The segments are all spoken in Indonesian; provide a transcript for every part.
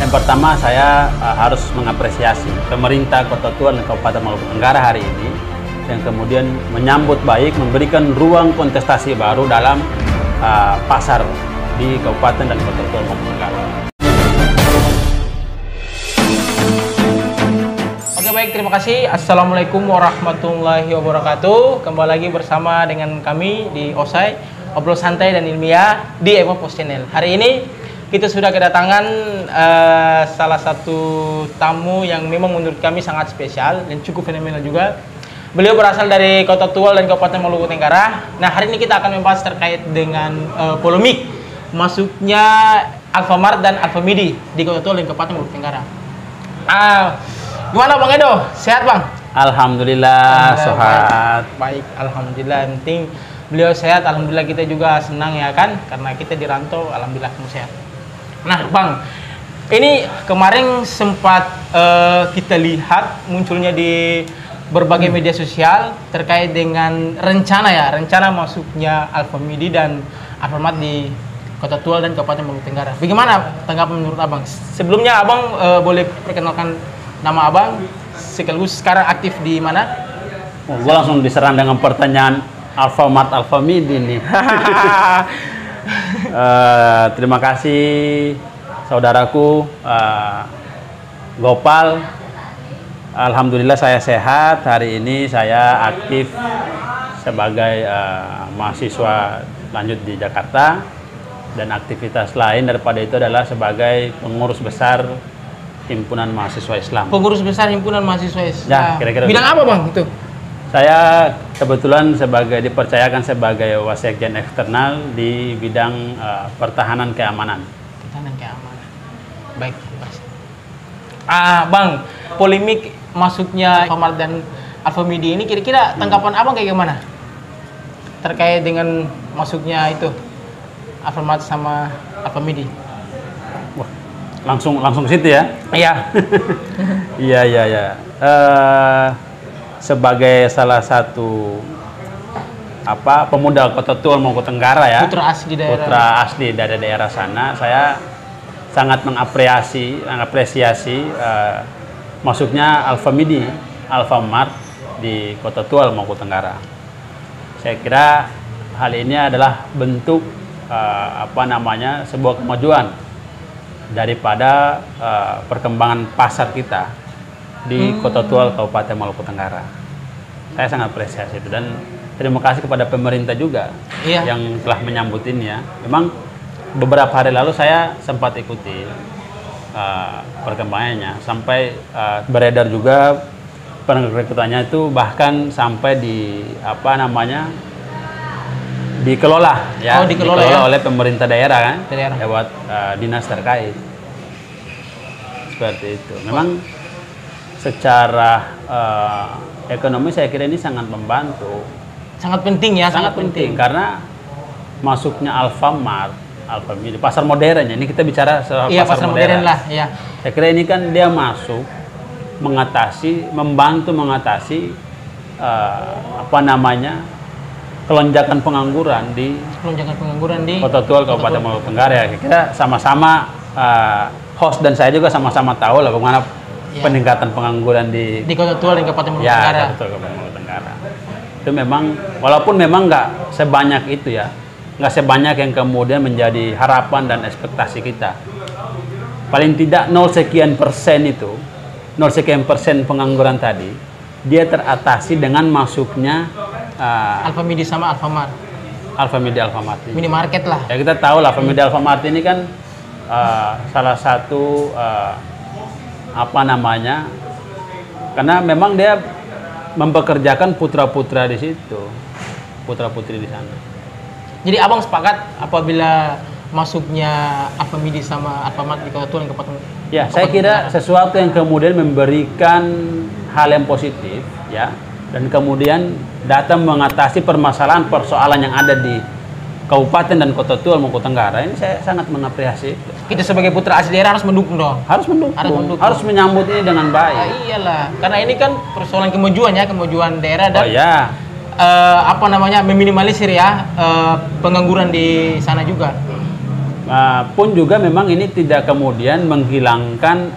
Yang pertama saya harus mengapresiasi pemerintah Kota Tual dan Kabupaten Maluku Tenggara hari ini yang kemudian menyambut baik, memberikan ruang kontestasi baru dalam pasar di Kabupaten dan Kota Tual Maluku Tenggara. Oke, baik, terima kasih. Assalamualaikum warahmatullahi wabarakatuh. Kembali lagi bersama dengan kami di OSAI, Obrol Santai dan Ilmiah di Evo Post Channel. Hari ini kita sudah kedatangan salah satu tamu yang memang menurut kami sangat spesial dan cukup fenomenal juga. Beliau berasal dari Kota Tual dan Kabupaten Maluku Tenggara. Nah, hari ini kita akan membahas terkait dengan polemik masuknya Alfamart dan Alfamidi di Kota Tual dan Kabupaten Maluku Tenggara. Gimana Bang Edo? Sehat Bang? Alhamdulillah, sehat. Baik, alhamdulillah. Yang penting beliau sehat, alhamdulillah kita juga senang ya kan, karena kita dirantau, alhamdulillah kamu sehat. Nah Bang, ini kemarin sempat kita lihat munculnya di berbagai media sosial terkait dengan rencana masuknya Alfamidi dan Alfamart di Kota Tual dan Kabupaten Maluku Tenggara. Bagaimana tanggapan menurut Abang? Sebelumnya Abang boleh perkenalkan nama Abang, sekaligus sekarang aktif di mana? Oh, gue langsung diserang dengan pertanyaan Alfamart Alfamidi nih. Terima kasih saudaraku Gopal. Alhamdulillah saya sehat. Hari ini saya aktif sebagai mahasiswa lanjut di Jakarta, dan aktivitas lain daripada itu adalah sebagai pengurus besar Himpunan Mahasiswa Islam. Pengurus besar Himpunan Mahasiswa Islam. Ya, kira-kira bidang apa Bang itu? Saya kebetulan dipercayakan sebagai wasekjen eksternal di bidang pertahanan keamanan. Pertahanan keamanan. Baik. Bang, polemik masuknya Alfamart dan Alfamidi ini kira-kira tanggapan Abang kayak gimana? Terkait dengan masuknya itu Alfamart sama Alfamidi. Wah, langsung ke situ ya? Iya. Iya. Sebagai salah satu pemuda Kota Tual Maluku Tenggara ya, putra asli dari daerah sana, saya sangat mengapresiasi masuknya Alfamidi, Alfamart di Kota Tual Maluku Tenggara. Saya kira hal ini adalah bentuk sebuah kemajuan daripada perkembangan pasar kita di Kota Tual Kabupaten Maluku Tenggara. Saya sangat apresiasi itu, dan terima kasih kepada pemerintah juga yang telah menyambut ini ya. Memang beberapa hari lalu saya sempat ikuti perkembangannya, sampai beredar juga perekrutannya itu bahkan sampai dikelola ya, dikelola oleh pemerintah daerah kan, lewat dinas terkait. Seperti itu. Memang secara ekonomi saya kira ini sangat membantu. Sangat penting ya, sangat penting karena masuknya Alfamart, Alfamidi, pasar modernnya. Ini kita bicara soal pasar modern lah ya. Saya kira ini kan dia masuk membantu mengatasi kelonjakan pengangguran di Kota Tual Kabupaten Maluku Tenggara ya. Kita sama-sama host dan saya juga sama-sama tahu lah bagaimana peningkatan pengangguran di Kota Tual dan Kabupaten Maluku Tenggara. Kota Tual Kabupaten Maluku Tenggara. Itu memang, walaupun memang nggak sebanyak itu ya, nggak sebanyak yang kemudian menjadi harapan dan ekspektasi kita. Paling tidak 0 sekian persen pengangguran tadi, dia teratasi dengan masuknya Alfamidi sama Alfamart. Alfamidi Alfamart. Minimarket lah. Ya kita tahu lah, Alfamidi Alfamart ini kan salah satu karena memang dia mempekerjakan putra-putra di situ, putra-putri di sana. Jadi Abang sepakat apabila masuknya Alfamidi sama Alfamart di Kota Tual dan Kabupaten? Ya, saya kira sesuatu yang kemudian memberikan hal yang positif ya, dan kemudian datang mengatasi persoalan yang ada di Kabupaten dan Kota Tual Maluku Tenggara. Ini saya sangat mengapresiasi. Kita sebagai putra asli daerah harus mendukung dong. Harus menyambut ini dengan baik. Iyalah, karena ini kan persoalan kemajuan daerah dan meminimalisir meminimalisir pengangguran di sana juga. Pun juga memang ini tidak kemudian menghilangkan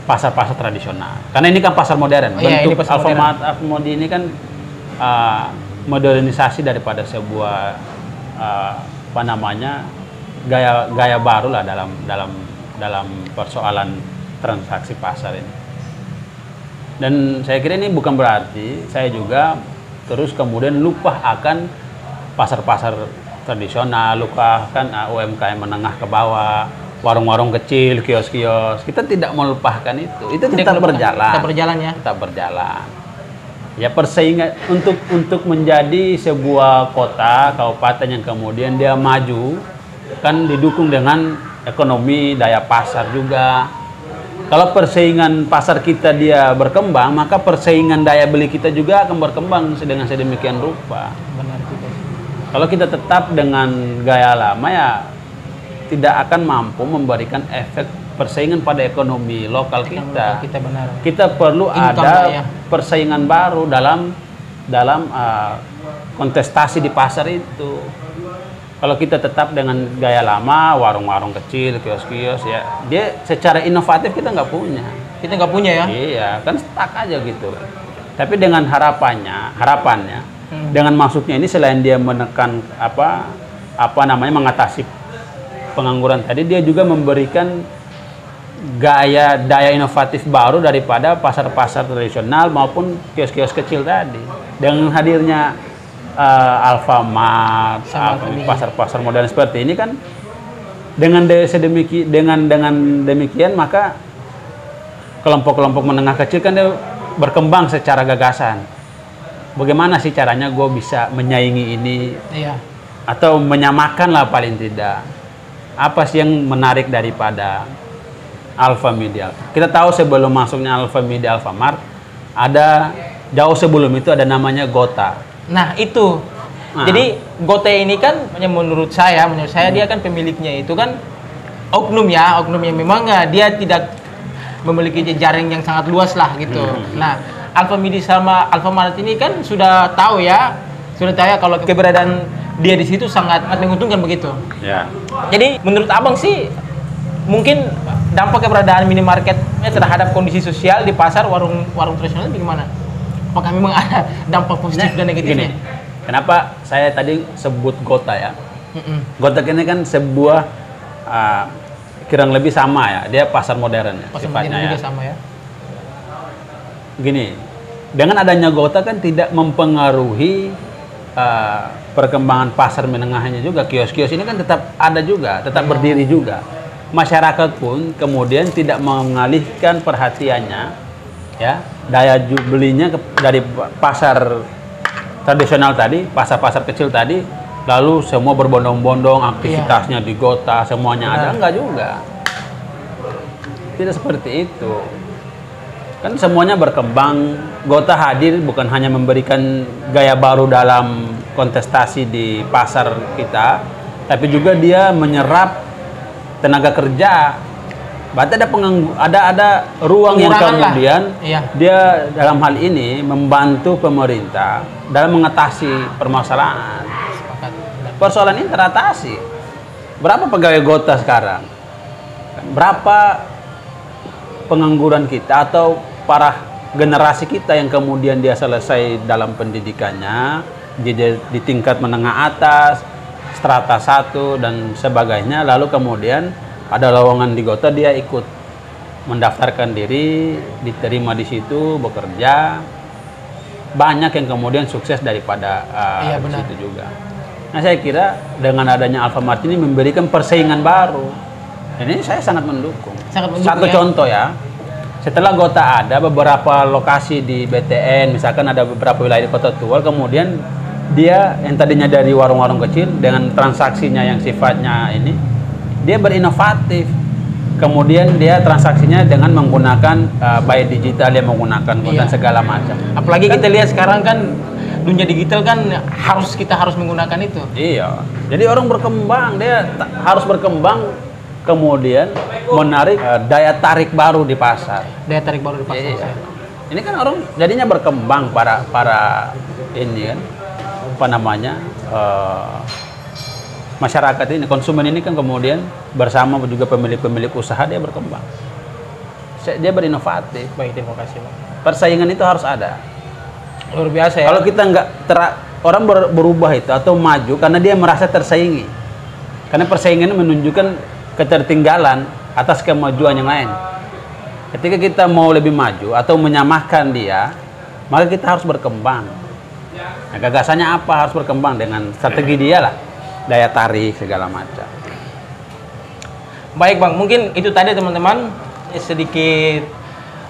pasar-pasar tradisional. Karena ini kan pasar modern. Bentuk Alfamart ini kan modernisasi daripada sebuah gaya baru lah dalam persoalan transaksi pasar ini. Dan saya kira ini bukan berarti saya juga terus kemudian lupa akan pasar-pasar tradisional, lupa kan UMKM menengah ke bawah, warung-warung kecil, kios-kios. Kita tidak melupakan itu. Itu tetap berjalan. Tetap berjalan ya. Tetap berjalan. Ya persaingan untuk menjadi sebuah kota, kabupaten yang kemudian dia maju kan didukung dengan ekonomi, daya pasar juga. Kalau persaingan pasar kita dia berkembang, maka persaingan daya beli kita juga akan berkembang dengan sedemikian rupa. Benar juga. Kalau kita tetap dengan gaya lama ya tidak akan mampu memberikan efek persaingan pada ekonomi lokal kita. Benar. Kita perlu ada persaingan baru dalam kontestasi di pasar itu. Kalau kita tetap dengan gaya lama, warung-warung kecil, kios-kios ya, dia secara inovatif kita nggak punya. Kita nggak punya ya? Iya, kan stuck aja gitu. Tapi dengan harapannya, dengan masuknya ini selain dia menekan mengatasi pengangguran tadi, dia juga memberikan daya inovatif baru daripada pasar-pasar tradisional maupun kios-kios kecil tadi. Dengan hadirnya Alfamart, pasar-pasar modern seperti ini kan dengan demikian maka kelompok-kelompok menengah kecil kan dia berkembang secara gagasan. Bagaimana sih caranya gue bisa menyaingi ini? Iya. Atau menyamakan lah paling tidak. Apa sih yang menarik daripada Alfamedia? Kita tahu sebelum masuknya Alfamedia Alfamart, jauh sebelum itu ada namanya Gota. Nah itu, jadi Gota ini kan menurut saya dia kan pemiliknya itu kan oknum yang memang dia tidak memiliki jaring yang sangat luas lah gitu. Nah Alfamedia sama Alfamart ini kan sudah tahu ya kalau keberadaan dia di situ sangat menguntungkan begitu. Ya. Jadi menurut abang sih mungkin dampak keberadaan minimarketnya terhadap kondisi sosial di pasar warung tradisional bagaimana? Apakah memang ada dampak positif dan negatifnya? Kenapa saya tadi sebut Gota ya? Gota ini kan sebuah kurang lebih sama ya, dia pasar modern ya, sifatnya ya. Juga sama ya. Gini, dengan adanya Gota kan tidak mempengaruhi perkembangan pasar menengahnya juga. Kios-kios ini kan tetap ada juga, tetap berdiri juga. Masyarakat pun kemudian tidak mengalihkan perhatiannya ya, daya belinya dari pasar tradisional tadi, pasar-pasar kecil tadi, lalu semua berbondong-bondong aktivitasnya di Gota, semuanya ada, enggak juga. Tidak seperti itu. Kan semuanya berkembang. Gota hadir bukan hanya memberikan gaya baru dalam kontestasi di pasar kita, tapi juga dia menyerap tenaga kerja. Berarti ada ruang yang kemudian dia dalam hal ini membantu pemerintah dalam mengatasi permasalahan. Persoalan ini teratasi. Berapa pegawai Gota sekarang? Berapa pengangguran kita atau para generasi kita yang kemudian dia selesai dalam pendidikannya di tingkat menengah atas, strata 1 dan sebagainya, lalu kemudian ada lowongan di Gota, dia ikut mendaftarkan diri, diterima di situ, bekerja. Banyak yang kemudian sukses daripada di situ juga. Nah, saya kira dengan adanya Alfamart ini memberikan persaingan baru. Dan ini saya sangat mendukung. Satu contoh ya, setelah Gota ada beberapa lokasi di BTN, misalkan ada beberapa wilayah di Kota Tua, kemudian dia yang tadinya dari warung-warung kecil dengan transaksinya yang sifatnya ini, dia berinovatif. Kemudian dia transaksinya dengan menggunakan bayar digital, dia menggunakan dan segala macam. Apalagi kan, kita lihat sekarang kan dunia digital kan kita harus menggunakan itu. Iya. Jadi orang berkembang, dia harus berkembang, kemudian menarik daya tarik baru di pasar. Daya tarik baru di pasar. Iya. Ini kan orang jadinya berkembang para ini kan masyarakat ini, konsumen ini kan kemudian bersama juga pemilik-pemilik usaha dia berkembang. Dia berinovatif. Baik, terima kasih Bang. Persaingan itu harus ada. Luar biasa ya. Kalau kita nggak orang berubah itu atau maju karena dia merasa tersaingi. Karena persaingan menunjukkan ketertinggalan atas kemajuan yang lain. Ketika kita mau lebih maju atau menyamakan dia, maka kita harus berkembang. Nah, gagasannya apa? Harus berkembang dengan strategi dia lah. Daya tarik segala macam. Baik Bang, mungkin itu tadi teman-teman sedikit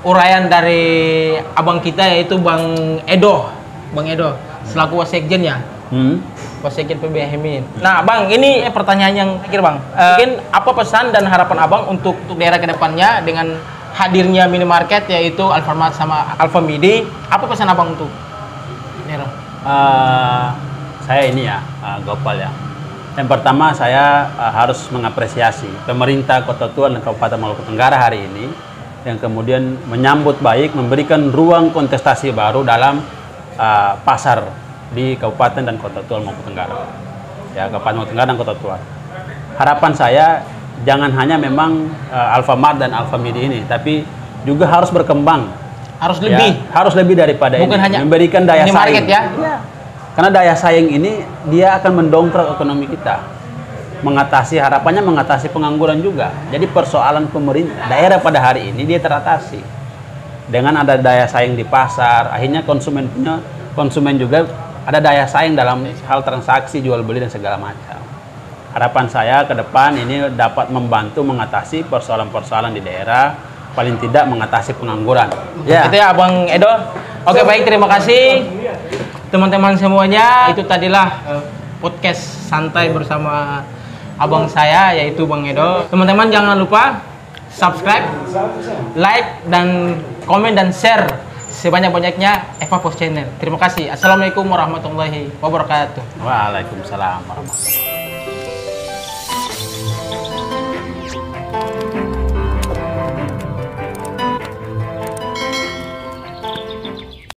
uraian dari abang kita yaitu Bang Edo. Bang Edo selaku wasekjen ya. Wasekjen PBHMI. Nah, Bang, ini pertanyaan yang terakhir, Bang. Mungkin apa pesan dan harapan Abang untuk daerah kedepannya dengan hadirnya minimarket yaitu Alfamart sama Alfamidi? Apa pesan Abang untuk daerah? Saya ini ya, Gopal ya. Yang pertama saya harus mengapresiasi pemerintah Kota Tua dan Kabupaten Maluku Tenggara hari ini yang kemudian menyambut baik, memberikan ruang kontestasi baru dalam pasar di Kabupaten dan Kota Tua Maluku Tenggara. Ya, Kabupaten Maluku Tenggara dan Kota Tua. Harapan saya jangan hanya memang Alfamart dan Alfamidi ini, tapi juga harus berkembang. Harus lebih. Ya, harus lebih daripada bukan ini. Hanya memberikan daya saing. Ya? Ya. Karena daya saing ini dia akan mendongkrak ekonomi kita. Harapannya mengatasi pengangguran juga. Jadi persoalan pemerintah daerah pada hari ini dia teratasi. Dengan ada daya saing di pasar, akhirnya konsumen juga ada daya saing dalam hal transaksi jual beli dan segala macam. Harapan saya ke depan ini dapat membantu mengatasi persoalan-persoalan di daerah, paling tidak mengatasi pengangguran. Ya. Itu ya Abang Edo. Oke, baik, terima kasih teman-teman semuanya. Itu tadilah podcast santai bersama abang saya yaitu Bang Edo. Teman-teman jangan lupa subscribe, like, dan komen dan share sebanyak-banyaknya Eva Post Channel. Terima kasih. Assalamualaikum warahmatullahi wabarakatuh. Waalaikumsalam warahmatullahi wabarakatuh.